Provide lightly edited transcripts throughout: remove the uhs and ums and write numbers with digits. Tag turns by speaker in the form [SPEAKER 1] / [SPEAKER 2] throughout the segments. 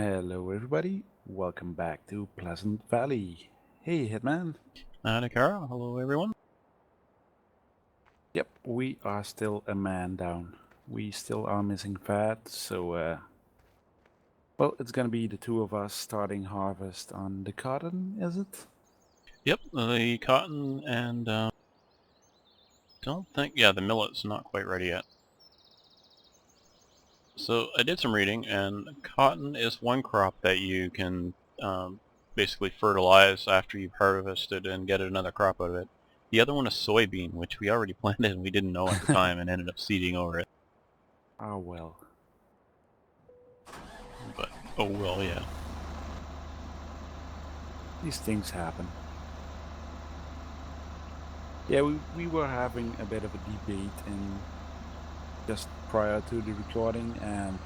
[SPEAKER 1] Hello everybody, welcome back to Pleasant Valley. Hey Hitman.
[SPEAKER 2] Nakara, hello everyone.
[SPEAKER 1] Yep, we are still a man down. We still are missing Fat, so well, it's gonna be the two of us starting harvest on the cotton, is it?
[SPEAKER 2] Yep, the cotton and don't think, yeah, the millet's not quite ready yet. So I did some reading, and cotton is one crop that you can basically fertilize after you've harvested and get another crop out of it. The other one is soybean, which we already planted and we didn't know at the time and ended up seeding over it.
[SPEAKER 1] Ah well.
[SPEAKER 2] But, oh well, yeah.
[SPEAKER 1] These things happen. Yeah, we were having a bit of a debate in just prior to the recording, and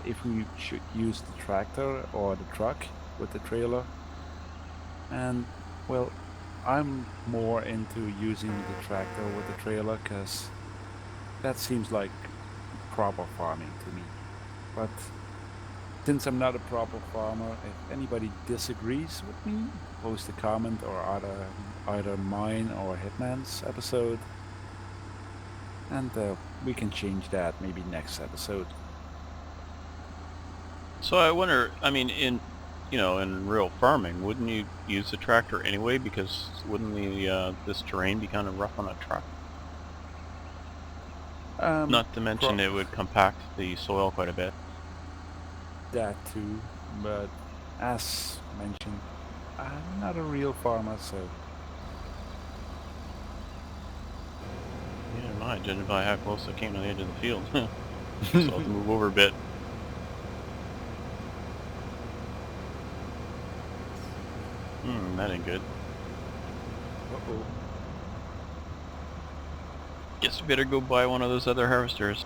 [SPEAKER 1] if we should use the tractor or the truck with the trailer. And well, I'm more into using the tractor with the trailer because that seems like proper farming to me. But since I'm not a proper farmer, if anybody disagrees with me, post a comment or either mine or Hitman's episode, and we can change that maybe next episode.
[SPEAKER 2] So I wonder, I mean, in real farming, wouldn't you use the tractor anyway? Because wouldn't this terrain be kind of rough on a truck?
[SPEAKER 1] Um,
[SPEAKER 2] Not to mention
[SPEAKER 1] pro
[SPEAKER 2] it would compact the soil quite a bit.
[SPEAKER 1] that too, but as mentioned, I'm not a real farmer, so
[SPEAKER 2] Yeah, I judging by how close I came to the edge of the field. So I'll have to move over a bit. That ain't good.
[SPEAKER 1] uh-oh.
[SPEAKER 2] Guess we better go buy one of those other harvesters.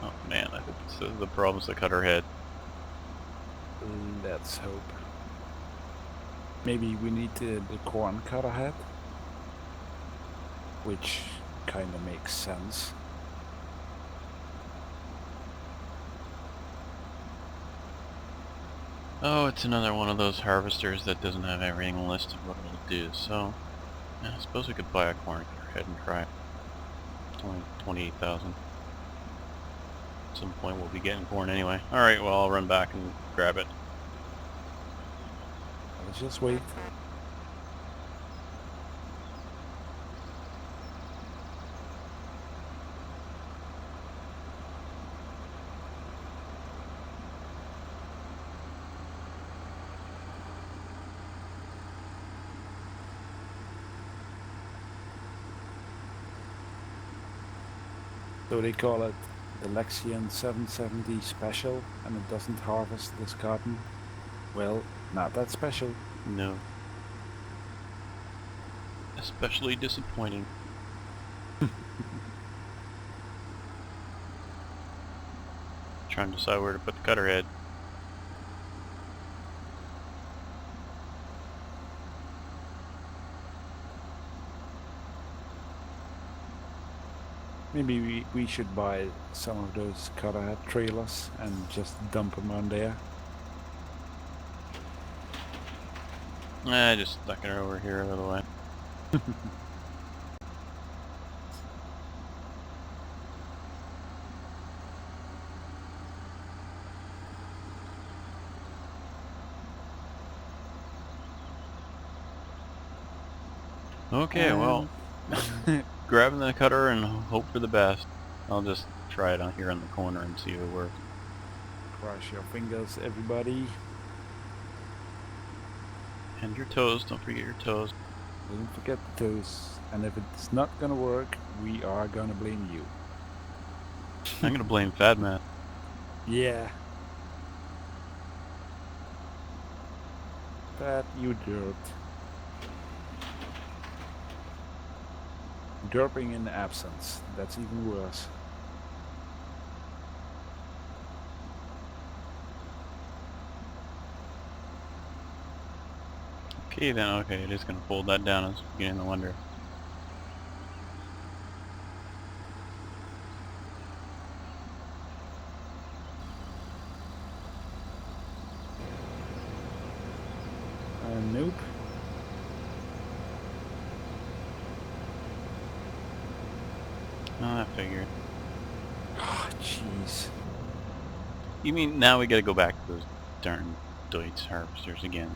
[SPEAKER 2] Oh man, I hope it's the problems that cut our head.
[SPEAKER 1] Let's hope. Maybe we need the corn cutter head, which kind of makes sense.
[SPEAKER 2] Oh, it's another one of those harvesters that doesn't have everything listed what it'll do, so yeah, I suppose we could buy a corn cutter head and try it. It's only 28,000. At some point we'll be getting corn anyway. Alright, well I'll run back and grab it.
[SPEAKER 1] Let's just wait. So they call it the Lexian 770 special, and it doesn't harvest this cotton. Well, not that special.
[SPEAKER 2] No. Especially disappointing. Trying to decide where to put the cutter head.
[SPEAKER 1] Maybe we should buy some of those cutter head trailers and just dump them on there.
[SPEAKER 2] I just stuck it over here a little way. Okay, well, grabbing the cutter and hope for the best. I'll just try it on here in the corner and see if it works.
[SPEAKER 1] Cross your fingers, everybody.
[SPEAKER 2] And your toes, don't forget your toes.
[SPEAKER 1] Don't forget the toes. And if it's not gonna work, we are gonna blame you.
[SPEAKER 2] I'm gonna blame Phaddman.
[SPEAKER 1] Yeah. Pat, you dirt. Derping in absence. That's even worse.
[SPEAKER 2] Okay then, okay, it is gonna fold that down. I was beginning to wonder. Oh, I figured.
[SPEAKER 1] Ah, jeez.
[SPEAKER 2] You mean now we gotta go back to those darn Deutz harvesters again?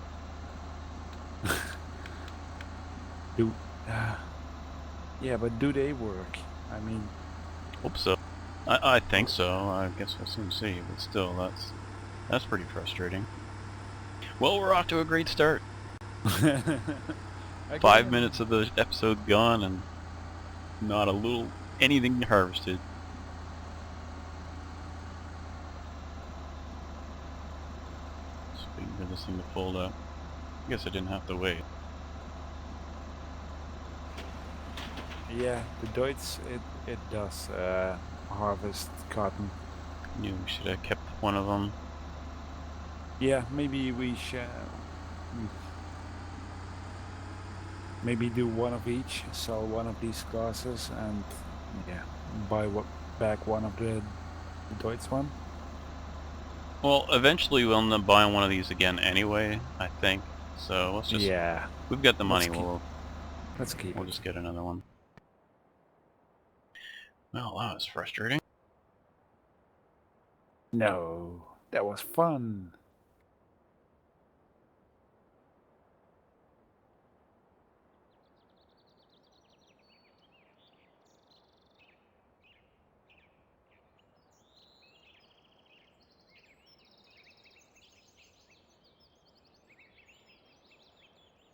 [SPEAKER 1] Do, yeah, but do they work? I mean,
[SPEAKER 2] Hope so. I think so. I guess we'll soon see. But still, that's pretty frustrating. Well, we're off to a great start. 5
[SPEAKER 1] again.
[SPEAKER 2] minutes of the episode gone and not a little anything harvested. Just waiting for this thing to fold up. I guess I didn't have to wait.
[SPEAKER 1] Yeah, the Deutz, it does harvest cotton.
[SPEAKER 2] Knew we should have kept one of them.
[SPEAKER 1] Yeah, maybe we should. Maybe do one of each, sell one of these classes, and yeah, buy back one of the Deutz one.
[SPEAKER 2] Well, eventually we'll end up buying one of these again anyway, I think. So let's just...
[SPEAKER 1] Yeah,
[SPEAKER 2] We've got the money,
[SPEAKER 1] let's keep
[SPEAKER 2] we'll
[SPEAKER 1] it.
[SPEAKER 2] just get another one. Well, that was frustrating.
[SPEAKER 1] No, that was fun.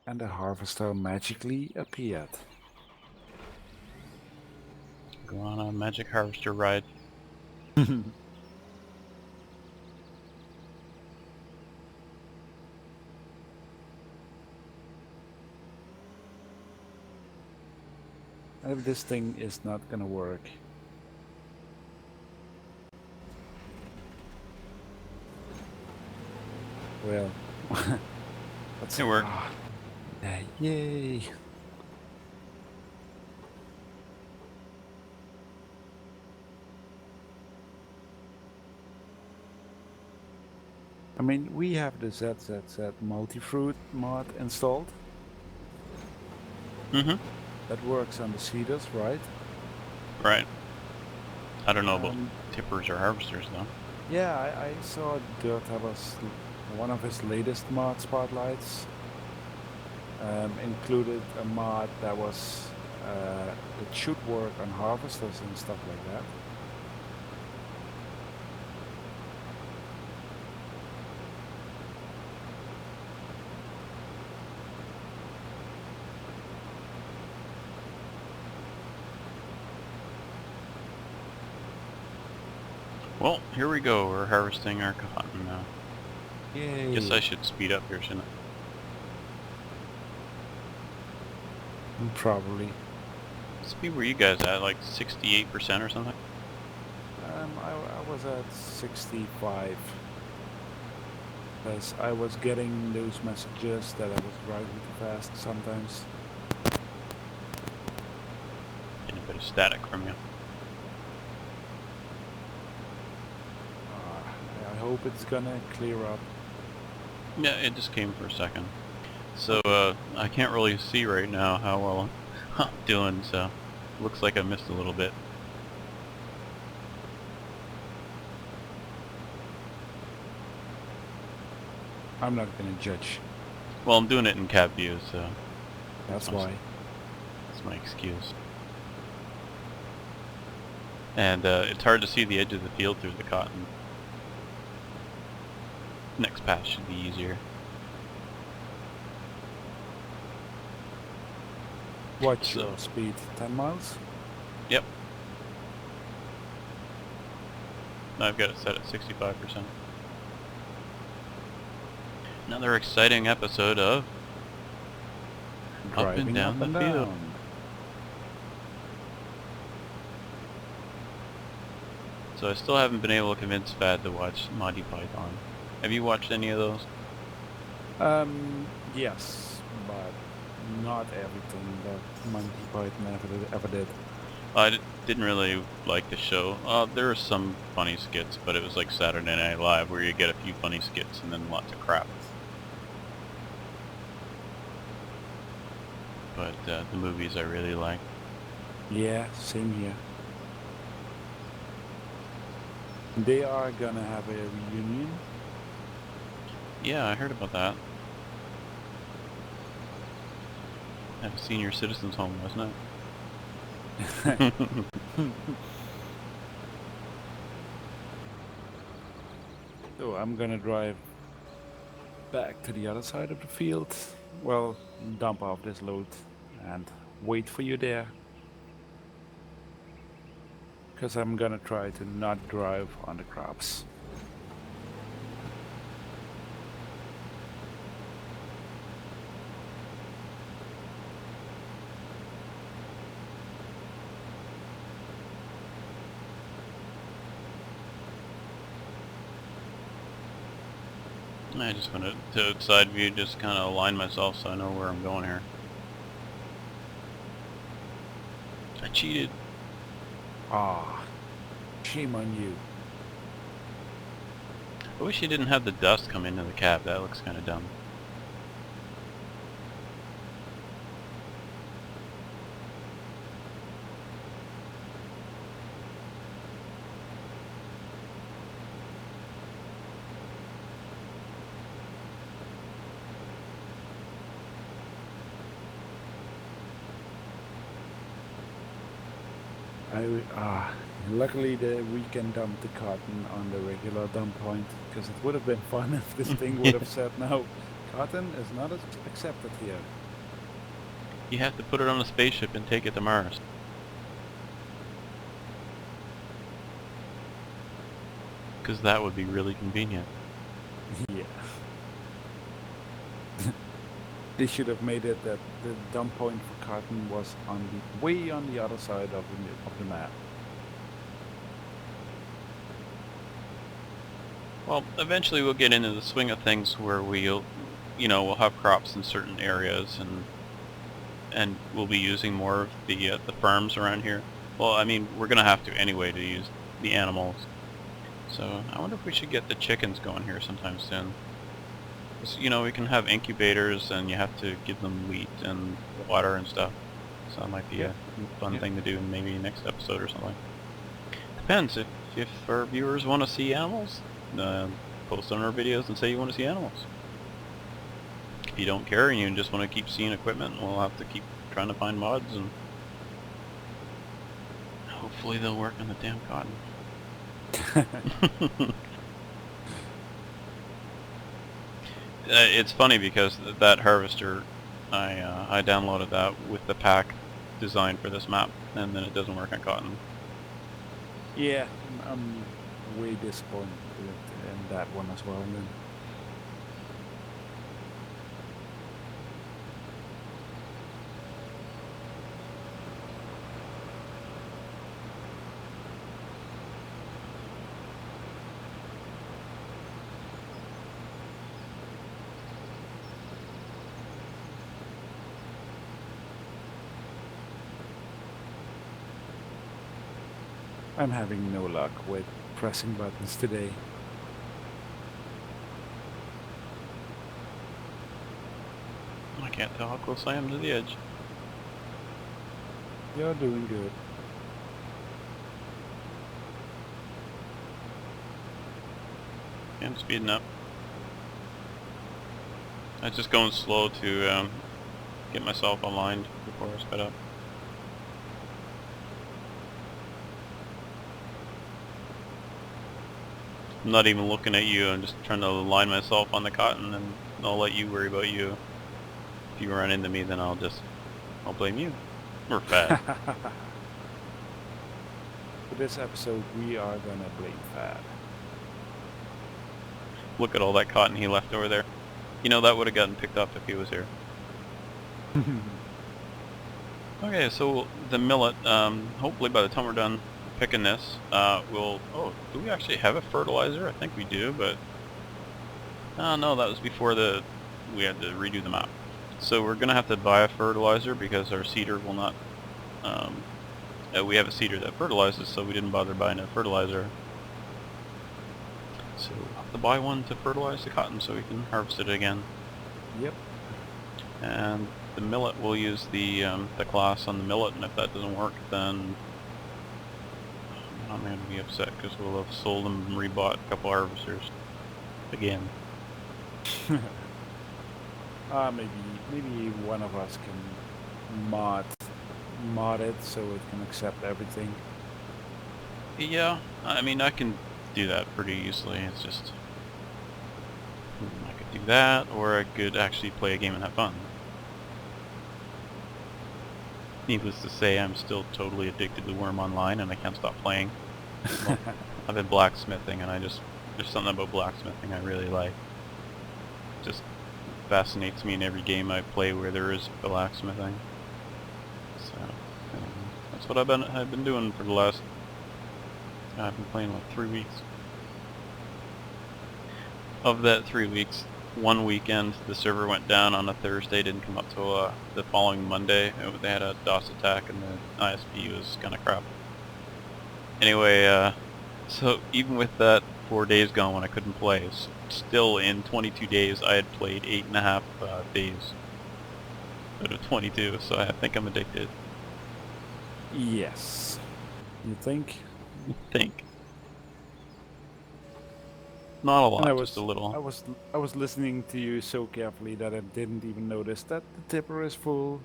[SPEAKER 1] And the harvester magically appeared.
[SPEAKER 2] Go on a magic harvester ride.
[SPEAKER 1] If this thing is not gonna work. Well, let's
[SPEAKER 2] It worked.
[SPEAKER 1] Yay! I mean, we have the ZZZ multi-fruit mod installed.
[SPEAKER 2] Mm-hmm.
[SPEAKER 1] That works on the seeders, right?
[SPEAKER 2] Right. I don't know about tippers or harvesters though.
[SPEAKER 1] Yeah, I saw Dirt was one of his latest mod spotlights. Included a mod that was that should work on harvesters and stuff like that.
[SPEAKER 2] Well, here we go. We're harvesting our cotton now.
[SPEAKER 1] Yay!
[SPEAKER 2] Guess I should speed up here, shouldn't I?
[SPEAKER 1] Probably.
[SPEAKER 2] Speed were you guys at? Like 68% or something?
[SPEAKER 1] I was at 65. Because I was getting those messages that I was driving too fast sometimes.
[SPEAKER 2] Getting a bit of static from you.
[SPEAKER 1] I hope it's gonna clear up.
[SPEAKER 2] Yeah, it just came for a second. So, I can't really see right now how well I'm doing, so looks like I missed a little bit.
[SPEAKER 1] I'm not gonna judge.
[SPEAKER 2] Well, I'm doing it in cab view, so
[SPEAKER 1] That's why.
[SPEAKER 2] that's my excuse. And it's hard to see the edge of the field through the cotton. Next pass should be easier.
[SPEAKER 1] What's your speed? 10 miles?
[SPEAKER 2] Yep. I've got it set at 65%. Another exciting episode of Up and Down the Field. So I still haven't been able to convince Fad to watch Monty Python. Have you watched any of those?
[SPEAKER 1] Yes, but not everything that Monty Python ever did.
[SPEAKER 2] I didn't really like the show. There were some funny skits, but it was like Saturday Night Live where you get a few funny skits and then lots of crap. But the movies I really like.
[SPEAKER 1] Yeah, same here. They are gonna have a reunion.
[SPEAKER 2] Yeah, I heard about that. At a senior citizens home, wasn't it?
[SPEAKER 1] So I'm gonna drive back to the other side of the field. Well, dump off this load and wait for you there. Because I'm gonna try to not drive on the crops.
[SPEAKER 2] I just wanted to side view, just kind of align myself so I know where I'm going here. I cheated.
[SPEAKER 1] Ah, shame on you.
[SPEAKER 2] I wish you didn't have the dust come into the cab. That looks kind of dumb.
[SPEAKER 1] Luckily the weekend dumped the cotton on the regular dump point, because it would have been fun if this thing would have said, no, cotton is not accepted here.
[SPEAKER 2] You have to put it on a spaceship and take it to Mars. Because that would be really convenient.
[SPEAKER 1] Yeah. They should have made it that the dump point for cotton was on the way on the other side of the map.
[SPEAKER 2] Well, eventually we'll get into the swing of things where we'll have crops in certain areas and we'll be using more of the farms around here. Well, I mean, we're gonna have to anyway to use the animals. So I wonder if we should get the chickens going here sometime soon. 'Cause, we can have incubators and you have to give them wheat and water and stuff. So that might be a fun thing to do maybe next episode or something. Depends if our viewers want to see animals. Post on our videos and say you want to see animals. If you don't care and you just want to keep seeing equipment, we'll have to keep trying to find mods and hopefully they'll work on the damn cotton. It's funny because that harvester, I downloaded that with the pack designed for this map, and then it doesn't work on cotton.
[SPEAKER 1] Yeah, I'm way disappointed in that one as well then. I'm having no luck with pressing buttons today.
[SPEAKER 2] I can't tell how close I am to the edge.
[SPEAKER 1] You're doing good.
[SPEAKER 2] Okay, I'm speeding up. I was just going slow to get myself aligned before I sped up. I'm not even looking at you, I'm just trying to align myself on the cotton, and I'll let you worry about you. If you run into me, then I'll blame you. We're fat.
[SPEAKER 1] For this episode, we are gonna blame Fad.
[SPEAKER 2] Look at all that cotton he left over there. That would have gotten picked up if he was here. Okay, so the millet, hopefully by the time we're done picking this, do we actually have a fertilizer? I think we do, but... Oh no, that was before we had to redo the map. So we're gonna have to buy a fertilizer because our seeder will not, we have a seeder that fertilizes, so we didn't bother buying a fertilizer. So we'll have to buy one to fertilize the cotton so we can harvest it again.
[SPEAKER 1] Yep.
[SPEAKER 2] And the millet, we'll use the class on the millet, and if that doesn't work, then I'm going to be upset because we'll have sold them and rebought a couple harvesters again.
[SPEAKER 1] Maybe one of us can mod it so it can accept everything.
[SPEAKER 2] Yeah, I mean, I can do that pretty easily. It's just I could do that, or I could actually play a game and have fun. Needless to say, I'm still totally addicted to Worm Online, and I can't stop playing. Well, I've been blacksmithing, and there's something about blacksmithing I really like. Just fascinates me in every game I play where there is blacksmithing. So that's what I've been doing for the last. I've been playing like 3 weeks. Of that 3 weeks, one weekend the server went down on a Thursday, didn't come up till the following Monday. They had a DOS attack and the ISP was kind of crap. Anyway, so even with that 4 days gone when I couldn't play, still in 22 days I had played 8.5 days out of 22, so I think I'm addicted.
[SPEAKER 1] Yes. You think?
[SPEAKER 2] Think. Not a lot,
[SPEAKER 1] And
[SPEAKER 2] just a little.
[SPEAKER 1] I was listening to you so carefully that I didn't even notice that the tipper is full.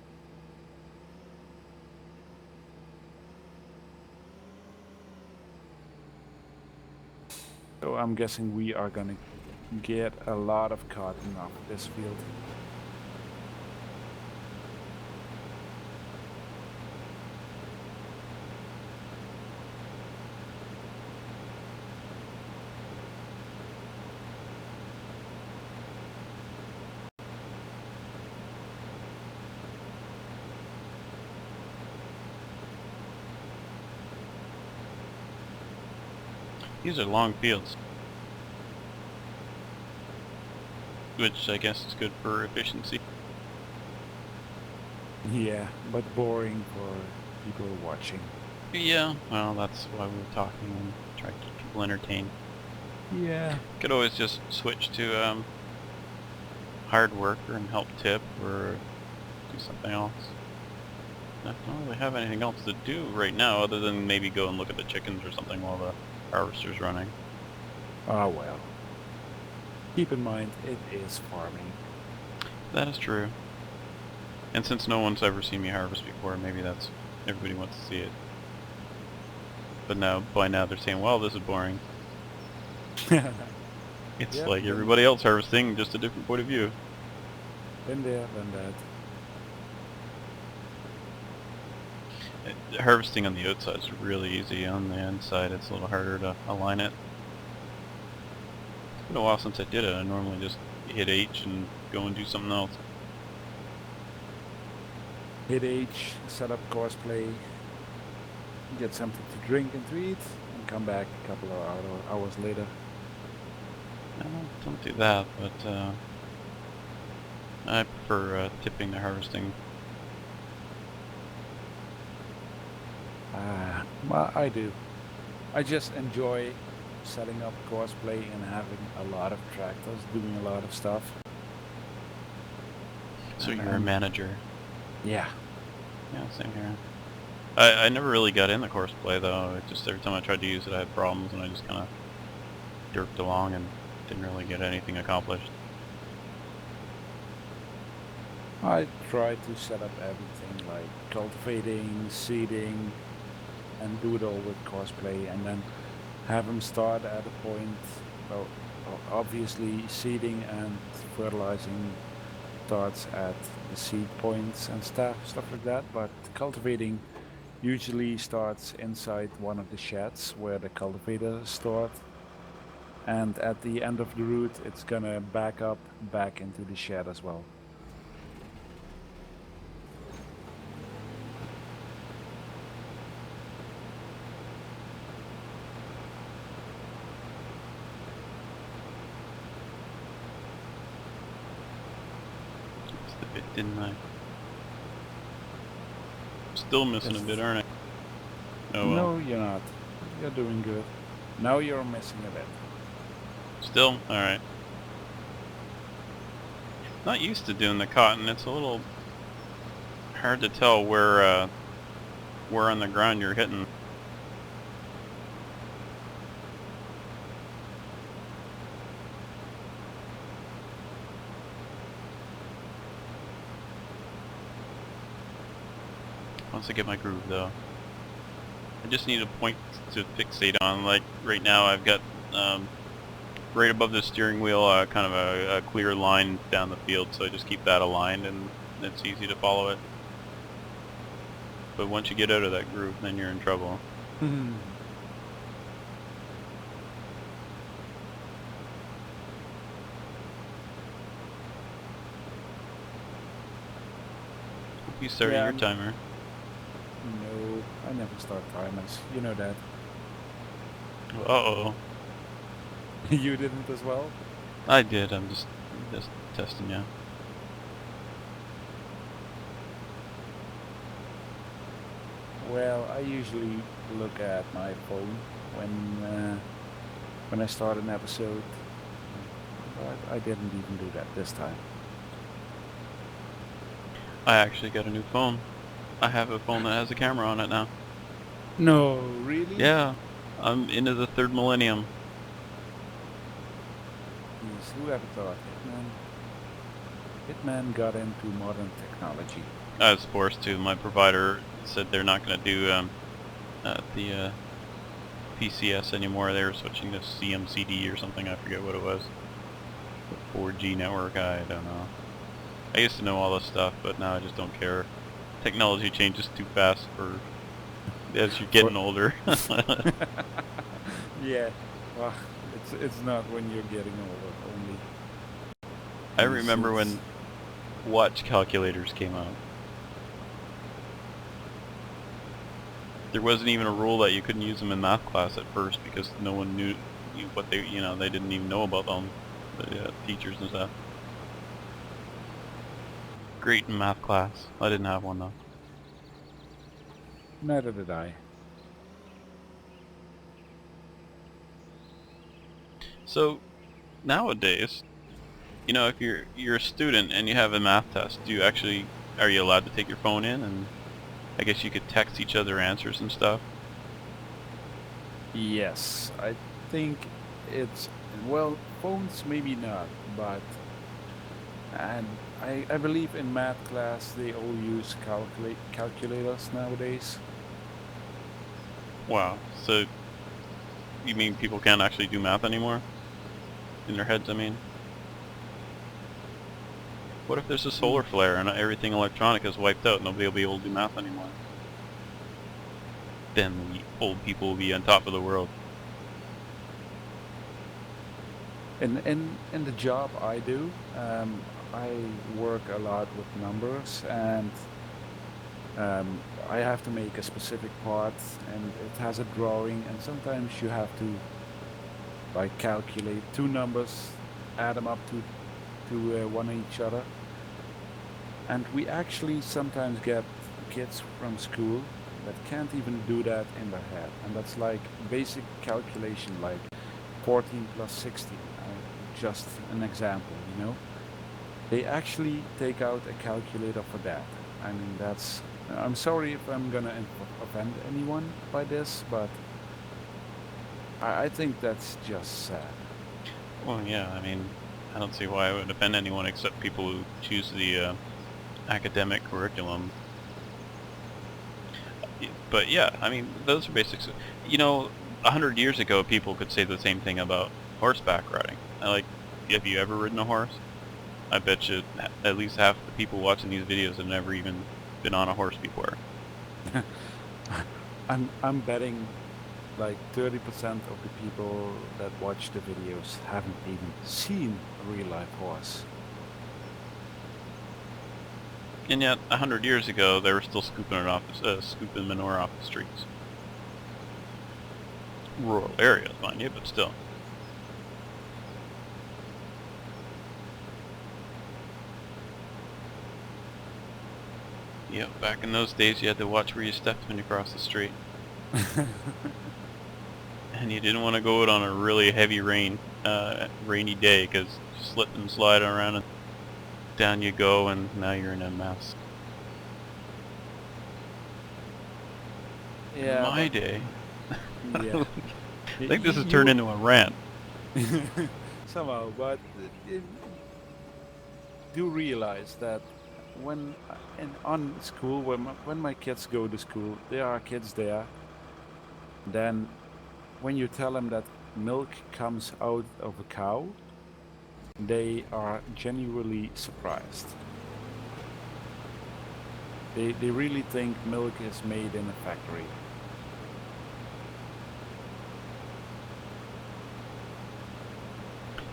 [SPEAKER 1] So I'm guessing we are gonna get a lot of cotton off this field.
[SPEAKER 2] These are long fields, which I guess is good for efficiency.
[SPEAKER 1] Yeah, but boring for people watching.
[SPEAKER 2] Yeah, well, that's why we were talking and try to keep people entertained.
[SPEAKER 1] Yeah.
[SPEAKER 2] Could always just switch to hard worker and help tip, or do something else. I don't really have anything else to do right now other than maybe go and look at the chickens or something while the harvester's running.
[SPEAKER 1] Ah well. Keep in mind, it is farming.
[SPEAKER 2] That is true. And since no one's ever seen me harvest before, maybe that's everybody wants to see it. But now, by now they're saying, well, this is boring. It's
[SPEAKER 1] Yep,
[SPEAKER 2] like everybody else harvesting, just a different point of view.
[SPEAKER 1] Been there, done that.
[SPEAKER 2] Harvesting on the outside is really easy. On the inside, it's a little harder to align it. It's been a while since I did it. I normally just hit H and go and do something else.
[SPEAKER 1] Hit H, set up cosplay, get something to drink and to eat, and come back a couple of hours later.
[SPEAKER 2] No, don't do that, but I prefer tipping to harvesting.
[SPEAKER 1] Well, I do. I just enjoy setting up cosplay and having a lot of tractors doing a lot of stuff.
[SPEAKER 2] So you're a manager.
[SPEAKER 1] Yeah.
[SPEAKER 2] Yeah, same here. I never really got in the courseplay though. It just every time I tried to use it I had problems and I just kind of jerked along and didn't really get anything accomplished.
[SPEAKER 1] I try to set up everything like cultivating, seeding, and do it all with cosplay, and then have them start at a point. Well, obviously seeding and fertilizing starts at the seed points and stuff like that, but cultivating usually starts inside one of the sheds where the cultivator is stored, and at the end of the route it's gonna back up back into the shed as well.
[SPEAKER 2] Just a bit, didn't I? Still missing a bit, aren't I? Oh well.
[SPEAKER 1] No, you're not. You're doing good. Now you're missing a bit.
[SPEAKER 2] Still? Alright. Not used to doing the cotton. It's a little hard to tell where on the ground you're hitting. Once I get my groove though. I just need a point to fixate on. Like right now I've got right above the steering wheel kind of a clear line down the field, so I just keep that aligned and it's easy to follow it. But once you get out of that groove, then you're in trouble. Hope you started your timer.
[SPEAKER 1] No, I never start timers. You know that.
[SPEAKER 2] Uh-oh.
[SPEAKER 1] You didn't as well?
[SPEAKER 2] I did, I'm just testing you.
[SPEAKER 1] Well, I usually look at my phone when I start an episode, but I didn't even do that this time.
[SPEAKER 2] I actually got a new phone. I have a phone that has a camera on it now.
[SPEAKER 1] No, really?
[SPEAKER 2] Yeah, I'm into the third millennium.
[SPEAKER 1] Yes, who ever thought Hitman got into modern technology.
[SPEAKER 2] I was forced to. My provider said they're not going to do the PCS anymore. They were switching to CMCD or something. I forget what it was. The 4G network, I don't know. I used to know all this stuff, but now I just don't care. Technology changes too fast for as you're getting older.
[SPEAKER 1] Yeah, well, it's not when you're getting older only.
[SPEAKER 2] I remember when watch calculators came out. There wasn't even a rule that you couldn't use them in math class at first because no one knew what they, they didn't even know about them, the teachers and stuff. Great in math class. I didn't have one though.
[SPEAKER 1] Neither did I.
[SPEAKER 2] So nowadays, if you're a student and you have a math test, are you allowed to take your phone in, and I guess you could text each other answers and stuff?
[SPEAKER 1] Yes, I think it's, well, phones maybe not, but and I believe in math class they all use calculators nowadays.
[SPEAKER 2] Wow. So you mean people can't actually do math anymore? In their heads, I mean? What if there's a solar flare and everything electronic is wiped out and nobody will be able to do math anymore? Then the old people will be on top of the world.
[SPEAKER 1] In the job I do, I work a lot with numbers, and I have to make a specific part, and it has a drawing, and sometimes you have to like calculate two numbers, add them up to one each other. And we actually sometimes get kids from school that can't even do that in their head, and that's like basic calculation, like 14 plus 16. Just an example, They actually take out a calculator for that. I mean, I'm sorry if I'm gonna offend anyone by this, but I think that's just sad.
[SPEAKER 2] Well, yeah, I mean, I don't see why it would offend anyone except people who choose the academic curriculum. But yeah, I mean, those are basics. 100 years ago, people could say the same thing about horseback riding. Have you ever ridden a horse? I bet you at least half the people watching these videos have never even been on a horse before.
[SPEAKER 1] I'm betting like 30% of the people that watch the videos haven't even seen a real life horse.
[SPEAKER 2] And yet, 100 years ago, they were still scooping manure off the streets. Rural areas, mind you, but still. Yep, back in those days, you had to watch where you stepped when you crossed the street. And you didn't want to go out on a really heavy rainy day, because you slip and slide around and down you go, and now you're in a mess.
[SPEAKER 1] Yeah.
[SPEAKER 2] My day.
[SPEAKER 1] Yeah.
[SPEAKER 2] I think this has turned into a rant.
[SPEAKER 1] Somehow, but do realize that when and on school, when my kids go to school, there are kids there. Then when you tell them that milk comes out of a cow, they are genuinely surprised. They really think milk is made in a factory.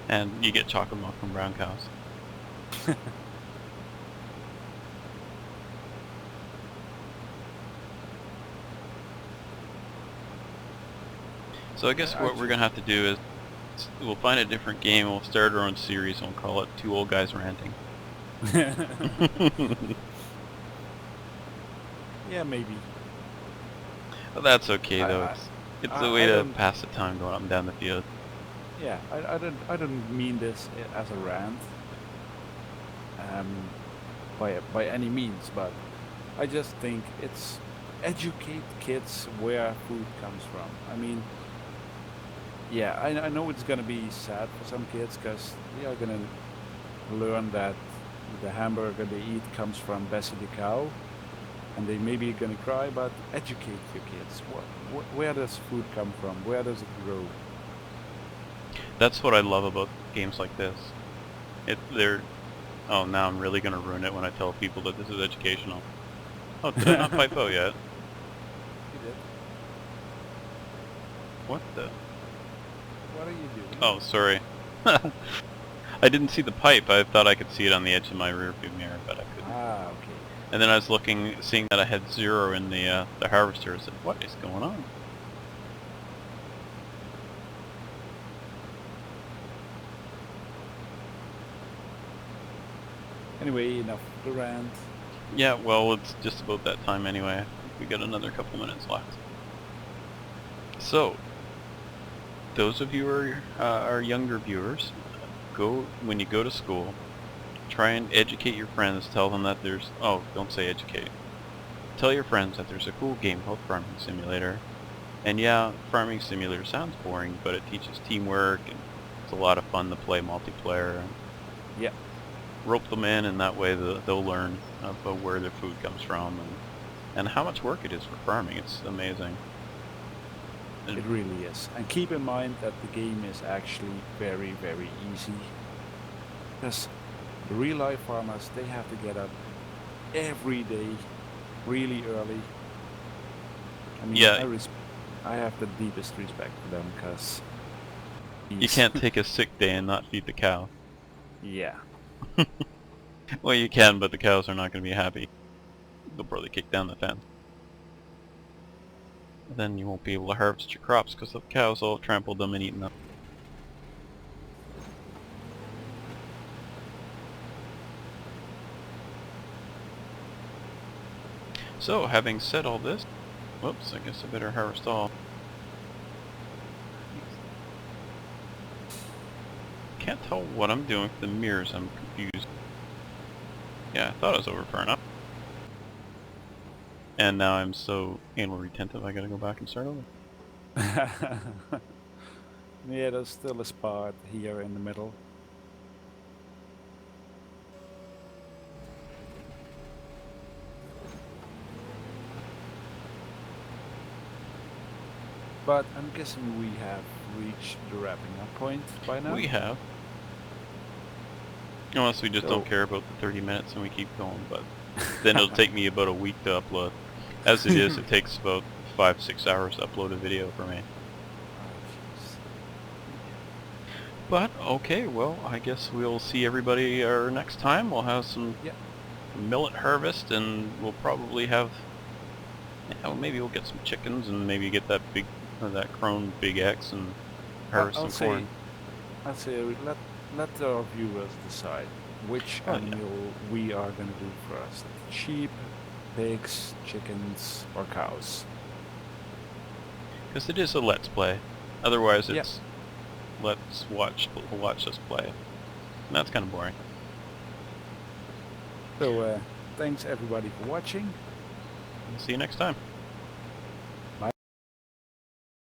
[SPEAKER 2] And you get chocolate milk from brown cows. So I guess what we're gonna have to do is we'll find a different game, we'll start our own series, and we'll call it Two Old Guys Ranting.
[SPEAKER 1] Yeah, maybe.
[SPEAKER 2] Well, that's okay though. It's a way to pass the time going up and down the field.
[SPEAKER 1] Yeah, I don't mean this as a rant, by any means, but I just think it's educate kids where food comes from. I mean, yeah, I know it's gonna be sad for some kids because they are gonna learn that the hamburger they eat comes from Bessie the cow, and they maybe gonna cry. But educate your kids. Where does food come from? Where does it grow?
[SPEAKER 2] That's what I love about games like this. Oh, now I'm really gonna ruin it when I tell people that this is educational. Oh, did I not pipe out yet?
[SPEAKER 1] You did.
[SPEAKER 2] What the?
[SPEAKER 1] What are you doing?
[SPEAKER 2] Oh, sorry. I didn't see the pipe. I thought I could see it on the edge of my rear view mirror, but I couldn't.
[SPEAKER 1] Ah, okay.
[SPEAKER 2] And then I was seeing that I had 0 in the harvester. I said, what is going on?
[SPEAKER 1] Anyway, enough of the rant.
[SPEAKER 2] Yeah, well, it's just about that time anyway. I think we got another couple minutes left. So, those of you who are younger viewers, when you go to school, try and educate your friends. Tell them that don't say educate. Tell your friends that there's a cool game called Farming Simulator. And yeah, Farming Simulator sounds boring, but it teaches teamwork, and it's a lot of fun to play multiplayer. And
[SPEAKER 1] Yeah.
[SPEAKER 2] rope them in, and that way they'll learn about where their food comes from and how much work it is for farming. It's amazing.
[SPEAKER 1] It really is. And keep in mind that the game is actually very, very easy. Because the real life farmers, they have to get up every day, really early. I mean,
[SPEAKER 2] Yeah.
[SPEAKER 1] I have the deepest respect for them, because...
[SPEAKER 2] You can't take a sick day and not feed the cow.
[SPEAKER 1] Yeah.
[SPEAKER 2] Well, you can, but the cows are not going to be happy. They'll probably kick down the fence. Then you won't be able to harvest your crops because the cows all trampled them and eaten them. So, having said all this, whoops, I guess I better harvest all. Can't tell what I'm doing with the mirrors, I'm confused. Yeah, I thought I was over far enough. And now I'm so anal retentive I gotta go back and start over.
[SPEAKER 1] Yeah, there's still a spot here in the middle. But I'm guessing we have reached the wrapping up point by now.
[SPEAKER 2] We have. Unless we just don't care about the 30 minutes and we keep going, but then it'll take me about a week to upload. As it is, it takes about 5-6 hours to upload a video for me. But, okay, well, I guess we'll see everybody next time. We'll have some millet harvest, and we'll probably have... maybe we'll get some chickens, and maybe get that crone Big X, and harvest some corn.
[SPEAKER 1] I'd say let our viewers decide which animal we are going to do first. Sheep, pigs, chickens, or cows.
[SPEAKER 2] Because it is a let's play. Otherwise it's let's watch us play. And that's kind of boring.
[SPEAKER 1] So thanks everybody for watching.
[SPEAKER 2] See you next time.